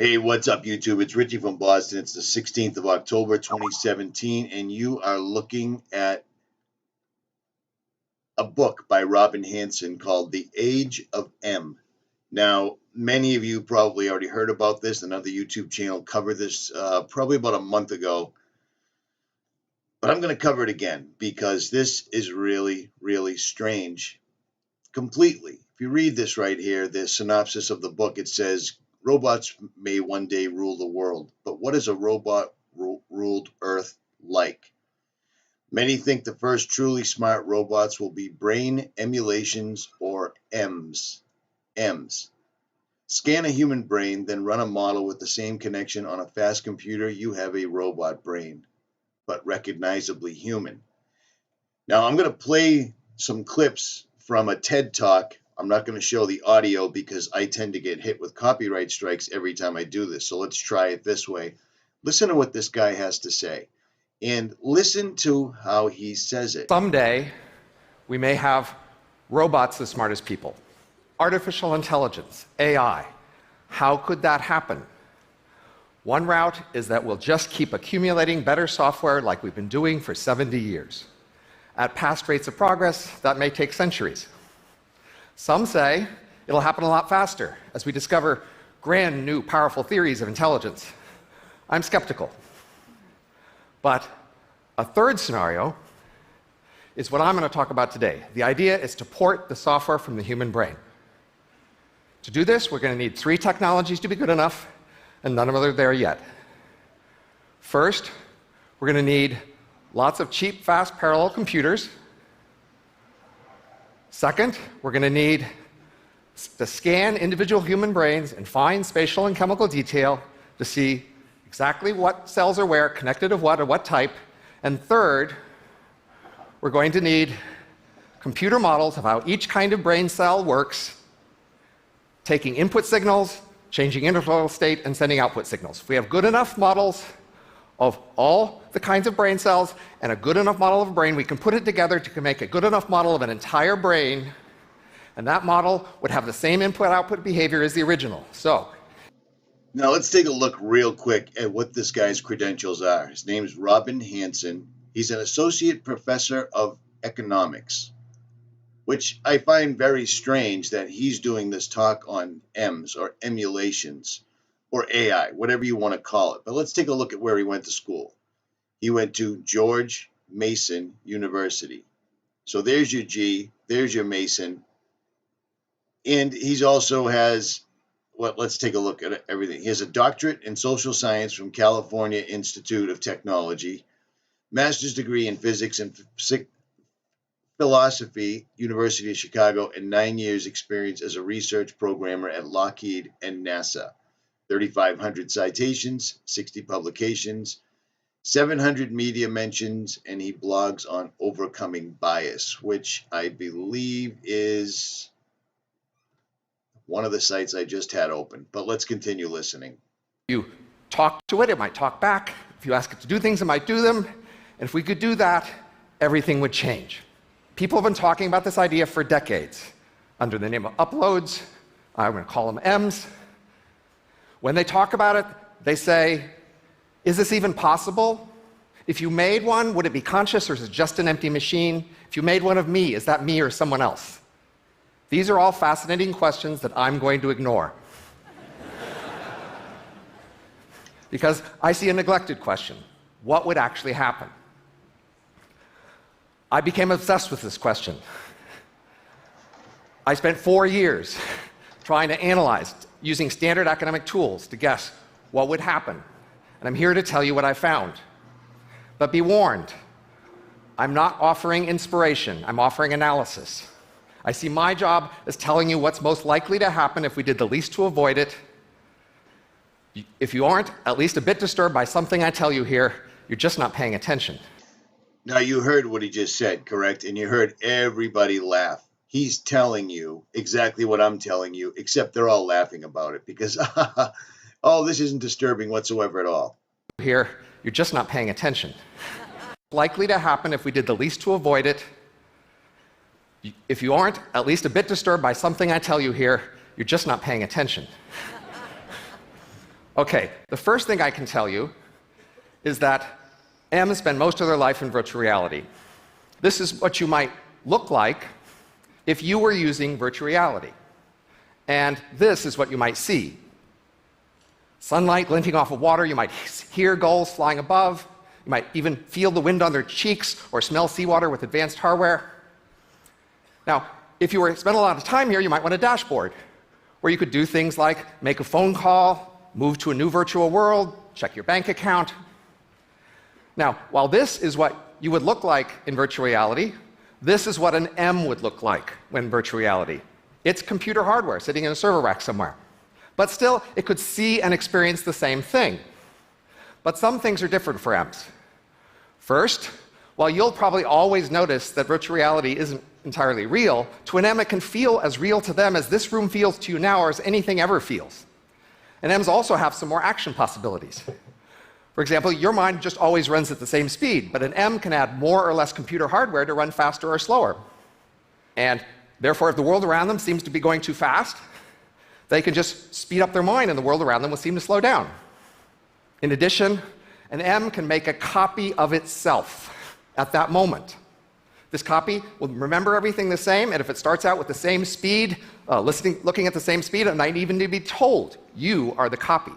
Hey, what's up, YouTube? It's Richie from Boston. It's the 16th of October, 2017, and you are looking at a book by Robin Hanson called The Age of M. Now, many of you probably already heard about this. Another YouTube channel covered this probably about a month ago. But I'm going to cover it again because this is really, really strange. Completely. If you read this right here, the synopsis of the book, it says, robots may one day rule the world, but what is a robot-ruled Earth like? Many think the first truly smart robots will be brain emulations or EMs. Scan a human brain, then run a model with the same connection on a fast computer. You have a robot brain, but recognizably human. Now, I'm going to play some clips from a TED Talk. I'm not going to show the audio because I tend to get hit with copyright strikes every time I do this. So let's try it this way. Listen to what this guy has to say and listen to how he says it. Someday, we may have robots as smart as people. Artificial intelligence, AI. How could that happen? One route is that we'll just keep accumulating better software like we've been doing for 70 years. At past rates of progress, that may take centuries. Some say it'll happen a lot faster as we discover grand new powerful theories of intelligence. I'm skeptical. But a third scenario is what I'm going to talk about today. The idea is to port the software from the human brain. To do this, we're going to need three technologies to be good enough, and none of them are there yet. First, we're going to need lots of cheap, fast, parallel computers. Second, we're going to need to scan individual human brains in fine spatial and chemical detail to see exactly what cells are where, connected to what type. And third, we're going to need computer models of how each kind of brain cell works, taking input signals, changing interval state, and sending output signals. If we have good enough models of all the kinds of brain cells and a good enough model of a brain, we can put it together to make a good enough model of an entire brain, and that model would have the same input-output behavior as the original. So, now let's take a look real quick at what this guy's credentials are. His name is Robin Hanson. He's an associate professor of economics, which I find very strange that he's doing this talk on EMs or emulations, or AI, whatever you want to call it. But let's take a look at where he went to school. He went to George Mason University. So there's your G, there's your Mason. And he's also has, let's take a look at everything. He has a doctorate in social science from California Institute of Technology, master's degree in physics and philosophy, University of Chicago, and 9 years experience as a research programmer at Lockheed and NASA. 3,500 citations, 60 publications, 700 media mentions, and he blogs on overcoming bias, which I believe is one of the sites I just had open. But let's continue listening. You talk to it, it might talk back. If you ask it to do things, it might do them. And if we could do that, everything would change. People have been talking about this idea for decades under the name of uploads. I'm going to call them M's. When they talk about it, they say, is this even possible? If you made one, would it be conscious or is it just an empty machine? If you made one of me, is that me or someone else? These are all fascinating questions that I'm going to ignore. Because I see a neglected question. What would actually happen? I became obsessed with this question. I spent 4 years trying to analyze, using standard academic tools to guess what would happen. And I'm here to tell you what I found. But be warned, I'm not offering inspiration, I'm offering analysis. I see my job as telling you what's most likely to happen if we did the least to avoid it. If you aren't at least a bit disturbed by something I tell you here, you're just not paying attention. Now, you heard what he just said, correct? And you heard everybody laugh. He's telling you exactly what I'm telling you, except they're all laughing about it because, oh, this isn't disturbing whatsoever at all. Here, you're just not paying attention. Likely to happen if we did the least to avoid it. If you aren't at least a bit disturbed by something I tell you here, you're just not paying attention. Okay, the first thing I can tell you is that M's spend most of their life in virtual reality. This is what you might look like if you were using virtual reality. And this is what you might see. Sunlight glinting off of water, you might hear gulls flying above, you might even feel the wind on their cheeks or smell seawater with advanced hardware. Now, if you were to spend a lot of time here, you might want a dashboard where you could do things like make a phone call, move to a new virtual world, check your bank account. Now, while this is what you would look like in virtual reality, this is what an M would look like when virtual reality. It's computer hardware sitting in a server rack somewhere. But still, it could see and experience the same thing. But some things are different for M's. First, while you'll probably always notice that virtual reality isn't entirely real, to an M it can feel as real to them as this room feels to you now or as anything ever feels. And M's also have some more action possibilities. For example, your mind just always runs at the same speed, but an M can add more or less computer hardware to run faster or slower. And therefore, if the world around them seems to be going too fast, they can just speed up their mind and the world around them will seem to slow down. In addition, an M can make a copy of itself at that moment. This copy will remember everything the same, and if it starts out with the same speed, looking at the same speed, it might even be told, you are the copy.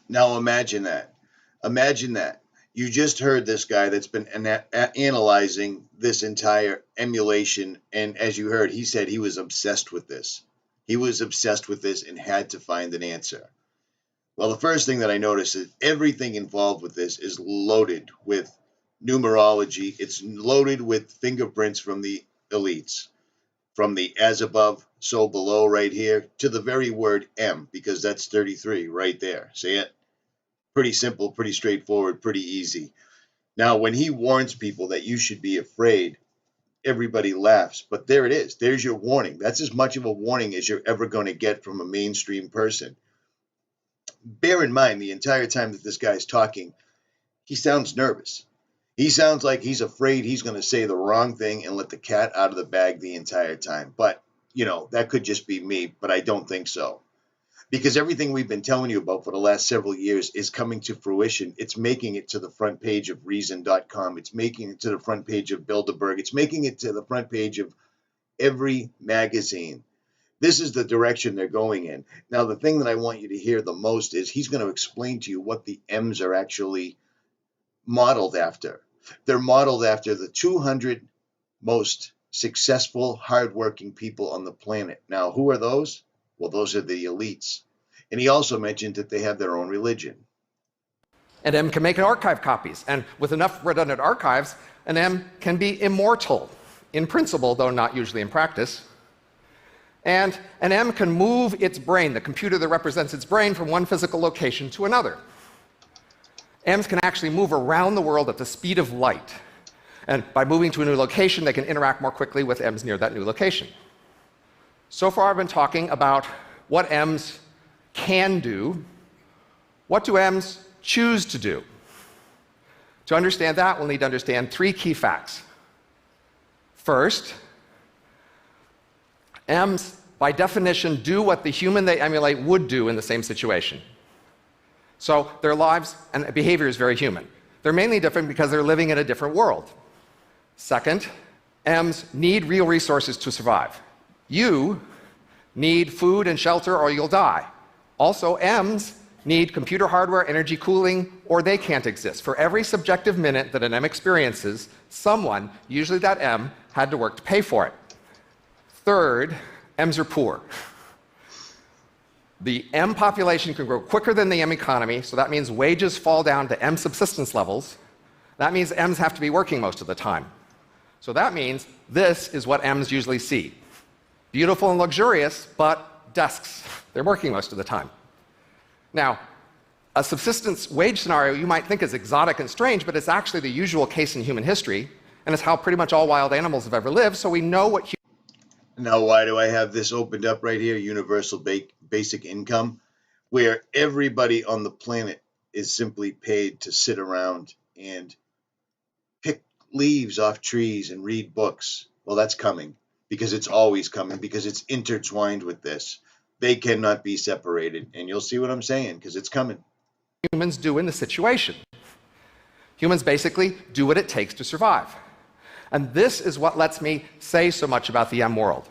Now imagine that. Imagine that. You just heard this guy that's been analyzing this entire emulation, and as you heard, he said he was obsessed with this. He was obsessed with this and had to find an answer. Well, the first thing that I noticed is everything involved with this is loaded with numerology. It's loaded with fingerprints from the elites, from the as above, so below right here, to the very word M, because that's 33 right there. See it? Pretty simple, pretty straightforward, pretty easy. Now, when he warns people that you should be afraid, everybody laughs. But there it is. There's your warning. That's as much of a warning as you're ever going to get from a mainstream person. Bear in mind, the entire time that this guy's talking, he sounds nervous. He sounds like he's afraid he's going to say the wrong thing and let the cat out of the bag the entire time. But, that could just be me, but I don't think so. Because everything we've been telling you about for the last several years is coming to fruition. It's making it to the front page of Reason.com. It's making it to the front page of Bilderberg. It's making it to the front page of every magazine. This is the direction they're going in. Now, the thing that I want you to hear the most is he's going to explain to you what the M's are actually modeled after. They're modeled after the 200 most successful, hardworking people on the planet. Now, who are those? Well, those are the elites. And he also mentioned that they have their own religion. An M can make archive copies, and with enough redundant archives, an M can be immortal, in principle, though not usually in practice. And an M can move its brain, the computer that represents its brain, from one physical location to another. M's can actually move around the world at the speed of light. And by moving to a new location, they can interact more quickly with M's near that new location. So far, I've been talking about what M's can do. What do M's choose to do? To understand that, we'll need to understand three key facts. First, M's, by definition, do what the human they emulate would do in the same situation. So their lives and behavior is very human. They're mainly different because they're living in a different world. Second, M's need real resources to survive. You need food and shelter or you'll die. Also, M's need computer hardware, energy cooling, or they can't exist. For every subjective minute that an M experiences, someone, usually that M, had to work to pay for it. Third, M's are poor. The M population can grow quicker than the M economy, so that means wages fall down to M subsistence levels. That means M's have to be working most of the time. So that means this is what M's usually see. Beautiful and luxurious, but desks. They're working most of the time. Now, a subsistence wage scenario you might think is exotic and strange, but it's actually the usual case in human history, and it's how pretty much all wild animals have ever lived, so we know what. Now, why do I have this opened up right here? Universal basic income, where everybody on the planet is simply paid to sit around and pick leaves off trees and read books. Well, that's coming, because it's always coming, because it's intertwined with this. They cannot be separated, and you'll see what I'm saying, because it's coming. Humans do in the situation. Humans basically do what it takes to survive. And this is what lets me say so much about the M world.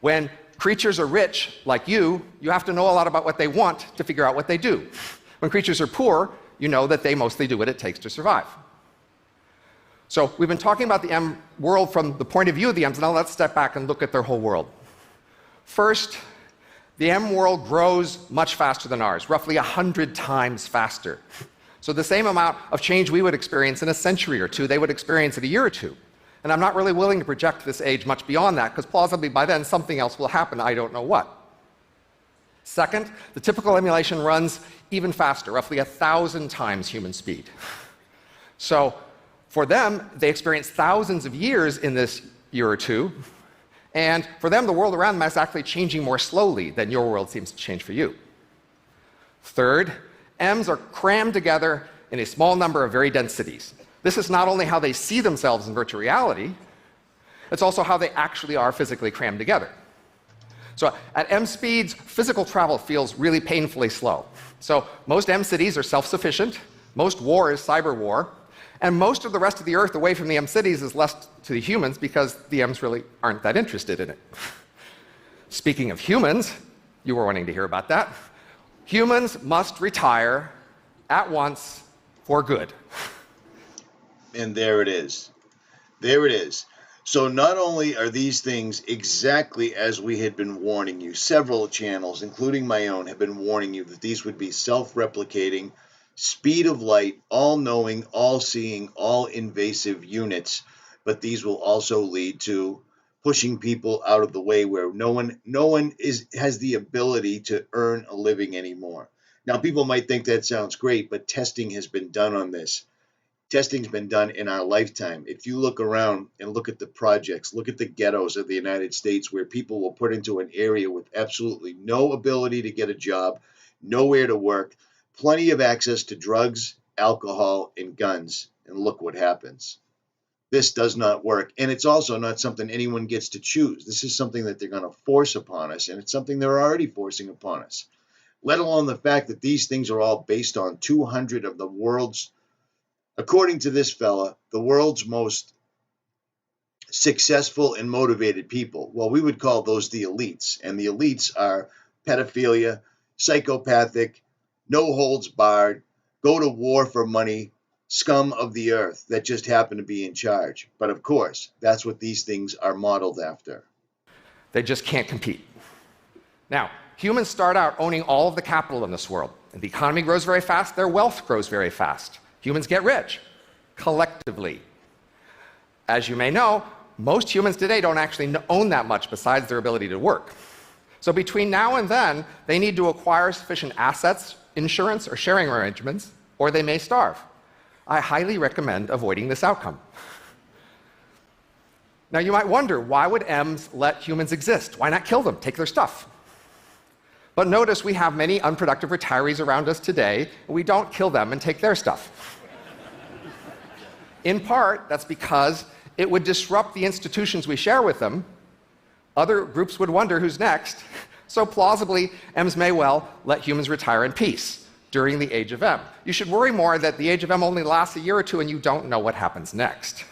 When creatures are rich, like you have to know a lot about what they want to figure out what they do. When creatures are poor, you know that they mostly do what it takes to survive. So we've been talking about the M world from the point of view of the M's. Now let's step back and look at their whole world. First, the M world grows much faster than ours, roughly 100 times faster. So the same amount of change we would experience in a century or two, they would experience in a year or two. And I'm not really willing to project this age much beyond that, because plausibly by then something else will happen, I don't know what. Second, the typical emulation runs even faster, roughly 1,000 times human speed. So for them, they experience thousands of years in this year or two, and for them, the world around them is actually changing more slowly than your world seems to change for you. Third, M's are crammed together in a small number of very dense cities. This is not only how they see themselves in virtual reality, it's also how they actually are physically crammed together. So at M speeds, physical travel feels really painfully slow. So most M cities are self-sufficient, most war is cyber war, and most of the rest of the Earth away from the M cities is left to the humans because the M's really aren't that interested in it. Speaking of humans, you were wanting to hear about that. Humans must retire at once for good. And there it is. There it is. So not only are these things exactly as we had been warning you, several channels, including my own, have been warning you that these would be self-replicating, speed of light, all-knowing, all-seeing, all-invasive units, but these will also lead to pushing people out of the way where no one has the ability to earn a living anymore. Now, people might think that sounds great, but testing has been done on this. Testing's been done in our lifetime. If you look around and look at the projects, look at the ghettos of the United States where people were put into an area with absolutely no ability to get a job, nowhere to work, plenty of access to drugs, alcohol, and guns, and look what happens. This does not work, and it's also not something anyone gets to choose. This is something that they're going to force upon us, and it's something they're already forcing upon us, let alone the fact that these things are all based on 200 of the world's, according to this fella, the world's most successful and motivated people. Well, we would call those the elites, and the elites are pedophilia, psychopathic, no holds barred, go to war for money, scum of the earth that just happen to be in charge. But of course, that's what these things are modeled after. They just can't compete. Now, humans start out owning all of the capital in this world. And the economy grows very fast, their wealth grows very fast. Humans get rich, collectively. As you may know, most humans today don't actually own that much besides their ability to work. So between now and then, they need to acquire sufficient assets, insurance, or sharing arrangements, or they may starve. I highly recommend avoiding this outcome. Now you might wonder, why would M's let humans exist? Why not kill them, take their stuff? But notice we have many unproductive retirees around us today, and we don't kill them and take their stuff. In part, that's because it would disrupt the institutions we share with them. Other groups would wonder who's next. So plausibly, M's may well let humans retire in peace during the age of M. You should worry more that the age of M only lasts a year or two and you don't know what happens next.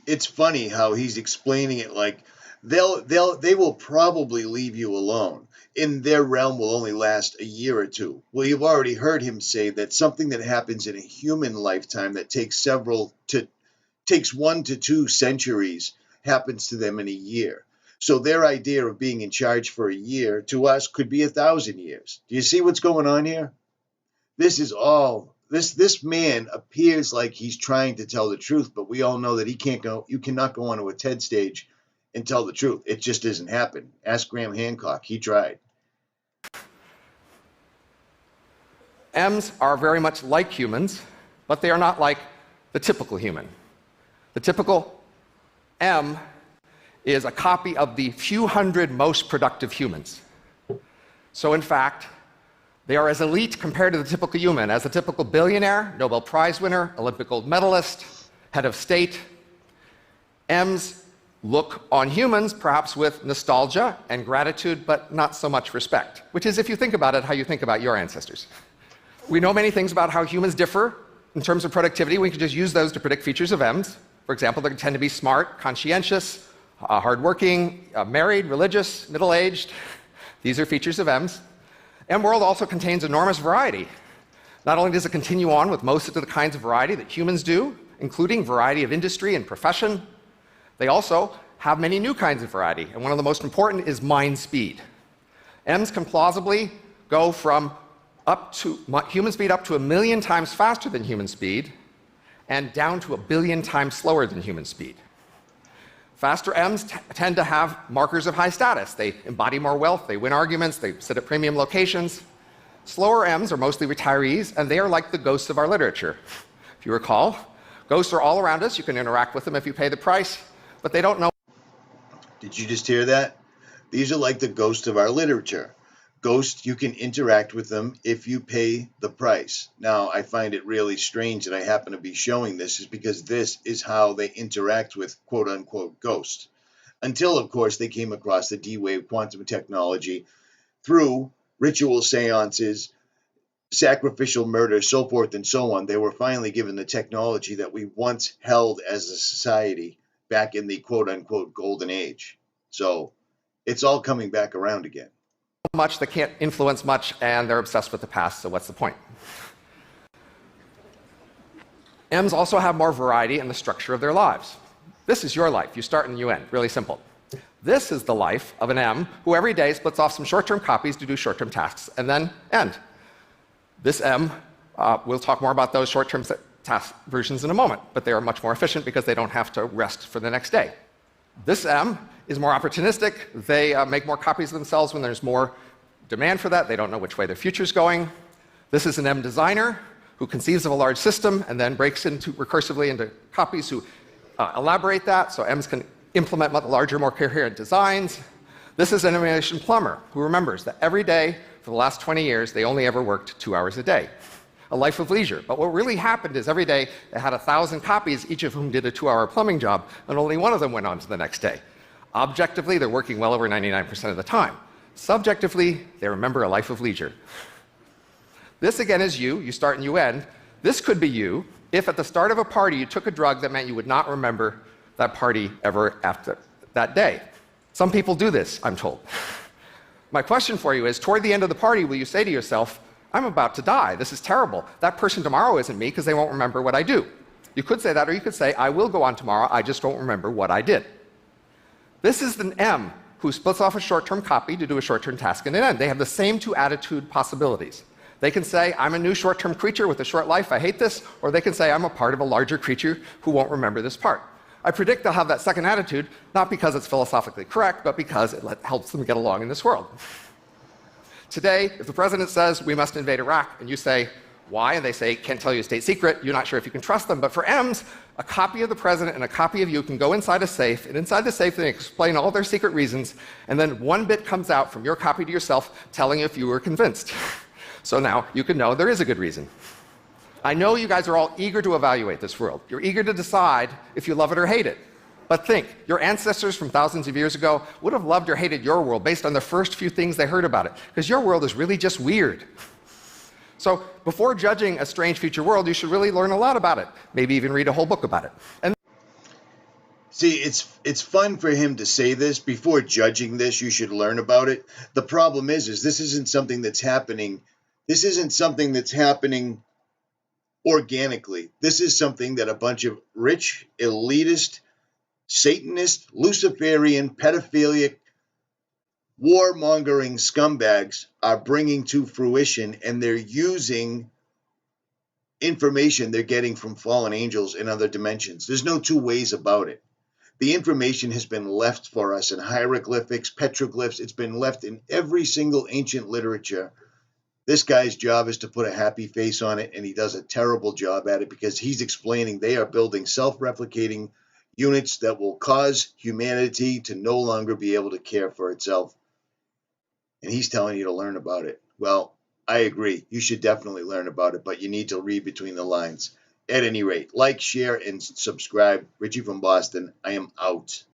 It's funny how he's explaining it like they will probably leave you alone. In their realm will only last a year or two. Well, you've already heard him say that something that happens in a human lifetime that takes 1 to 2 centuries happens to them in a year. So their idea of being in charge for a year to us could be 1,000 years. Do you see what's going on here? This is all, this man appears like he's trying to tell the truth, but we all know that you cannot go onto a TED stage and tell the truth. It just doesn't happen. Ask Graham Hancock, he tried. M's are very much like humans, but they are not like the typical human. The typical M is a copy of the few hundred most productive humans. So in fact, they are as elite compared to the typical human as a typical billionaire, Nobel Prize winner, Olympic gold medalist, head of state. M's look on humans perhaps with nostalgia and gratitude, but not so much respect, which is, if you think about it, how you think about your ancestors. We know many things about how humans differ in terms of productivity. We can just use those to predict features of M's. For example, they tend to be smart, conscientious, hardworking, married, religious, middle-aged. These are features of M's. M-world also contains enormous variety. Not only does it continue on with most of the kinds of variety that humans do, including variety of industry and profession, they also have many new kinds of variety, and one of the most important is mind speed. M's can plausibly go from human speed up to 1 million times faster than human speed, and down to 1 billion times slower than human speed. Faster M's tend to have markers of high status. They embody more wealth, they win arguments, they sit at premium locations. Slower M's are mostly retirees, and they are like the ghosts of our literature. If you recall, ghosts are all around us. You can interact with them if you pay the price, but they don't know. Did you just hear that? These are like the ghosts of our literature. Ghosts, you can interact with them if you pay the price. Now, I find it really strange that I happen to be showing this, is because this is how they interact with quote-unquote ghosts. Until, of course, they came across the D-Wave quantum technology through ritual seances, sacrificial murder, so forth and so on. They were finally given the technology that we once held as a society back in the quote-unquote golden age. So it's all coming back around again. Much, they can't influence much, and they're obsessed with the past, so what's the point? M's also have more variety in the structure of their lives. This is your life. You start and you end. Really simple. This is the life of an M who every day splits off some short-term copies to do short-term tasks and then end. This M, we'll talk more about those short-term task versions in a moment, but they are much more efficient because they don't have to rest for the next day. This M is more opportunistic. They make more copies of themselves when there's more demand for that. They don't know which way their future's going. This is an M designer who conceives of a large system and then breaks recursively into copies who elaborate that, so M's can implement much larger, more coherent designs. This is an emulation plumber who remembers that every day for the last 20 years, they only ever worked 2 hours a day. A life of leisure. But what really happened is every day they had 1,000 copies, each of whom did a 2-hour plumbing job, and only one of them went on to the next day. Objectively, they're working well over 99% of the time. Subjectively, they remember a life of leisure. This again is you. You start and you end. This could be you if at the start of a party you took a drug that meant you would not remember that party ever after that day. Some people do this, I'm told. My question for you is, toward the end of the party, will you say to yourself, I'm about to die. This is terrible. That person tomorrow isn't me because they won't remember what I do. You could say that, or you could say, I will go on tomorrow, I just won't remember what I did. This is an M who splits off a short-term copy to do a short-term task and an end. They have the same two attitude possibilities. They can say, I'm a new short-term creature with a short life, I hate this, or they can say, I'm a part of a larger creature who won't remember this part. I predict they'll have that second attitude, not because it's philosophically correct, but because it helps them get along in this world. Today, if the president says, we must invade Iraq, and you say, why? And they say, can't tell you a state secret, you're not sure if you can trust them. But for M's, a copy of the president and a copy of you can go inside a safe, and inside the safe they explain all their secret reasons, and then one bit comes out from your copy to yourself telling you if you were convinced. So now you can know there is a good reason. I know you guys are all eager to evaluate this world. You're eager to decide if you love it or hate it. But think, your ancestors from thousands of years ago would have loved or hated your world based on the first few things they heard about it, because your world is really just weird. So before judging a strange future world, you should really learn a lot about it, maybe even read a whole book about it. And see, it's fun for him to say this. Before judging this, you should learn about it. The problem is this isn't something that's happening. This isn't something that's happening organically. This is something that a bunch of rich, elitist, Satanist, Luciferian, pedophilic, warmongering scumbags are bringing to fruition, and they're using information they're getting from fallen angels in other dimensions. There's no two ways about it. The information has been left for us in hieroglyphics, petroglyphs. It's been left in every single ancient literature. This guy's job is to put a happy face on it, and he does a terrible job at it because he's explaining they are building self-replicating units that will cause humanity to no longer be able to care for itself. And he's telling you to learn about it. Well, I agree. You should definitely learn about it, but you need to read between the lines. At any rate, like, share, and subscribe. Richie from Boston. I am out.